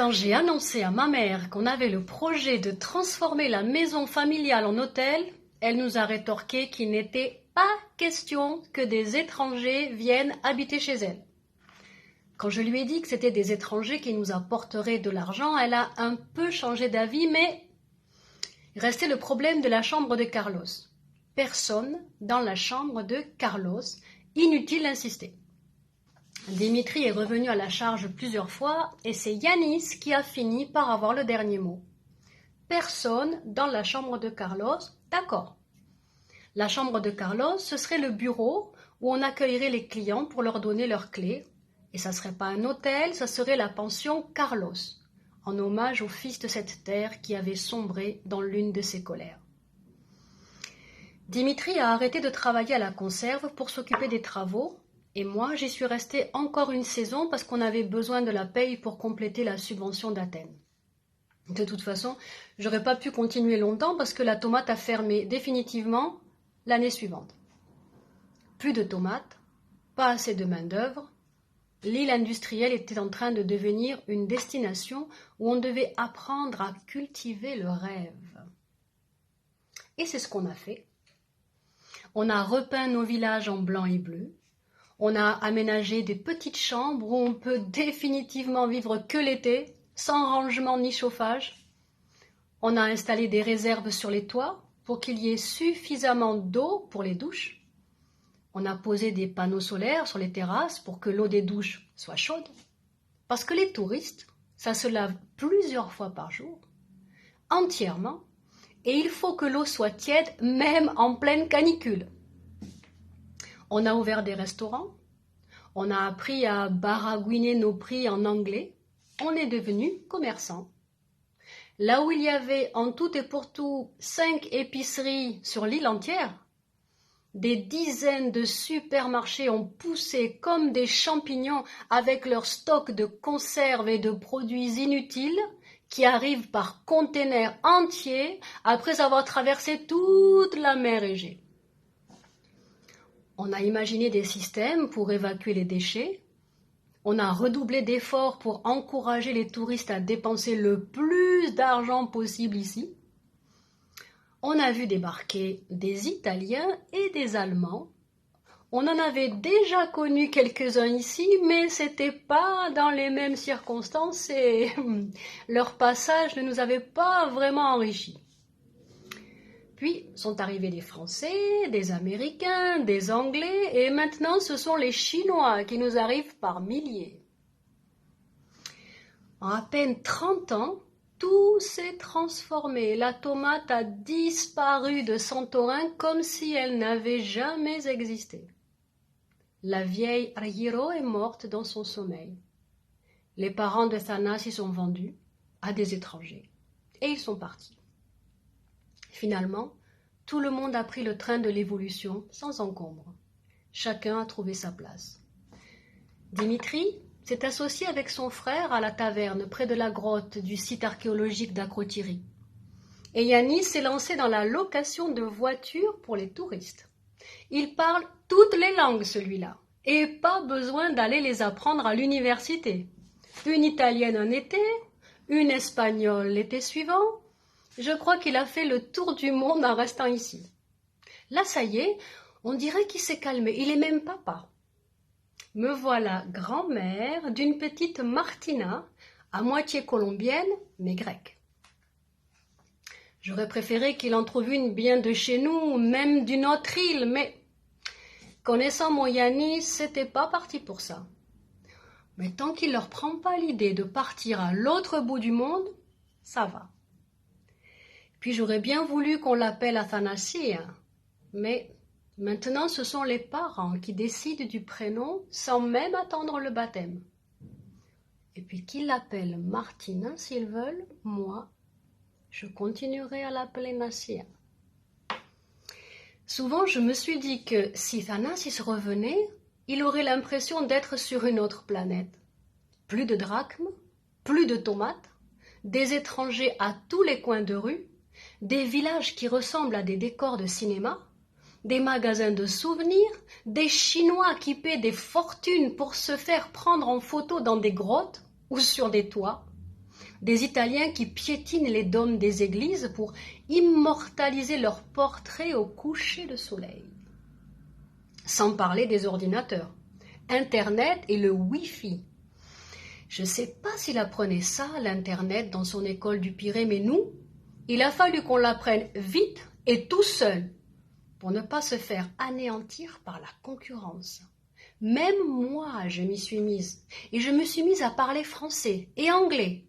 Quand j'ai annoncé à ma mère qu'on avait le projet de transformer la maison familiale en hôtel, elle nous a rétorqué qu'il n'était pas question que des étrangers viennent habiter chez elle. Quand je lui ai dit que c'était des étrangers qui nous apporteraient de l'argent, elle a un peu changé d'avis, mais il restait le problème de la chambre de Carlos. Personne dans la chambre de Carlos, inutile d'insister. Dimitri est revenu à la charge plusieurs fois et c'est Yanis qui a fini par avoir le dernier mot. Personne dans la chambre de Carlos, d'accord. La chambre de Carlos, ce serait le bureau où on accueillerait les clients pour leur donner leurs clés. Et ça ne serait pas un hôtel, ça serait la pension Carlos, en hommage au fils de cette terre qui avait sombré dans l'une de ses colères. Dimitri a arrêté de travailler à la conserve pour s'occuper des travaux, et moi j'y suis restée encore une saison parce qu'on avait besoin de la paye pour compléter la subvention d'Athènes. De toute façon, j'aurais pas pu continuer longtemps parce que la tomate a fermé définitivement l'année suivante. Plus de tomates, pas assez de main-d'œuvre. L'île industrielle était en train de devenir une destination où on devait apprendre à cultiver le rêve. Et c'est ce qu'on a fait. On a repeint nos villages en blanc et bleu. On a aménagé des petites chambres où on peut définitivement vivre que l'été, sans rangement ni chauffage. On a installé des réserves sur les toits pour qu'il y ait suffisamment d'eau pour les douches. On a posé des panneaux solaires sur les terrasses pour que l'eau des douches soit chaude. Parce que les touristes, ça se lave plusieurs fois par jour, entièrement, et il faut que l'eau soit tiède même en pleine canicule. On a ouvert des restaurants, on a appris à baragouiner nos prix en anglais, on est devenu commerçant. Là où il y avait en tout et pour tout 5 épiceries sur l'île entière, des dizaines de supermarchés ont poussé comme des champignons avec leur stock de conserves et de produits inutiles qui arrivent par containers entiers après avoir traversé toute la mer Égée. On a imaginé des systèmes pour évacuer les déchets. On a redoublé d'efforts pour encourager les touristes à dépenser le plus d'argent possible ici. On a vu débarquer des Italiens et des Allemands. On en avait déjà connu quelques-uns ici, mais c'était pas dans les mêmes circonstances et leur passage ne nous avait pas vraiment enrichis. Puis sont arrivés des Français, des Américains, des Anglais et maintenant ce sont les Chinois qui nous arrivent par milliers. En à peine 30 ans, tout s'est transformé. La tomate a disparu de Santorin comme si elle n'avait jamais existé. La vieille Argiro est morte dans son sommeil. Les parents de Thanasi sont vendus à des étrangers et ils sont partis. Finalement, tout le monde a pris le train de l'évolution sans encombre. Chacun a trouvé sa place. Dimitri s'est associé avec son frère à la taverne près de la grotte du site archéologique d'Akrotiri. Et Yanis s'est lancé dans la location de voitures pour les touristes. Il parle toutes les langues, celui-là, et pas besoin d'aller les apprendre à l'université. Une italienne un été, une espagnole l'été suivant. Je crois qu'il a fait le tour du monde en restant ici. Là, ça y est, on dirait qu'il s'est calmé. Il est même papa. Me voilà grand-mère d'une petite Martina, à moitié colombienne, mais grecque. J'aurais préféré qu'il en trouve une bien de chez nous, même d'une autre île, mais connaissant mon Yanis, c'était pas parti pour ça. Mais tant qu'il leur prend pas l'idée de partir à l'autre bout du monde, ça va. Puis j'aurais bien voulu qu'on l'appelle Athanasi, mais maintenant, ce sont les parents qui décident du prénom sans même attendre le baptême. Et puis qu'ils l'appellent Martina s'ils veulent, moi, je continuerai à l'appeler Nassia. Souvent, je me suis dit que si Thanasis revenait, il aurait l'impression d'être sur une autre planète. Plus de drachmes, plus de tomates, des étrangers à tous les coins de rue, des villages qui ressemblent à des décors de cinéma, des magasins de souvenirs, des Chinois qui paient des fortunes pour se faire prendre en photo dans des grottes ou sur des toits, Des Italiens qui piétinent les dômes des églises pour immortaliser leurs portraits au coucher de soleil. Sans parler des ordinateurs, Internet et le Wi-Fi. Je ne sais pas s'il apprenait ça, l'Internet, dans son école du Pirée, mais nous, il a fallu qu'on l'apprenne vite et tout seul pour ne pas se faire anéantir par la concurrence. Même moi, je m'y suis mise et je me suis mise à parler français et anglais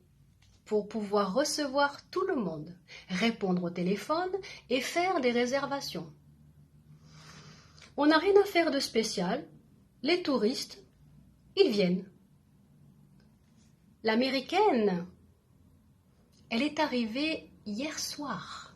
pour pouvoir recevoir tout le monde, répondre au téléphone et faire des réservations. On n'a rien à faire de spécial. Les touristes, ils viennent. L'américaine, elle est arrivée hier soir.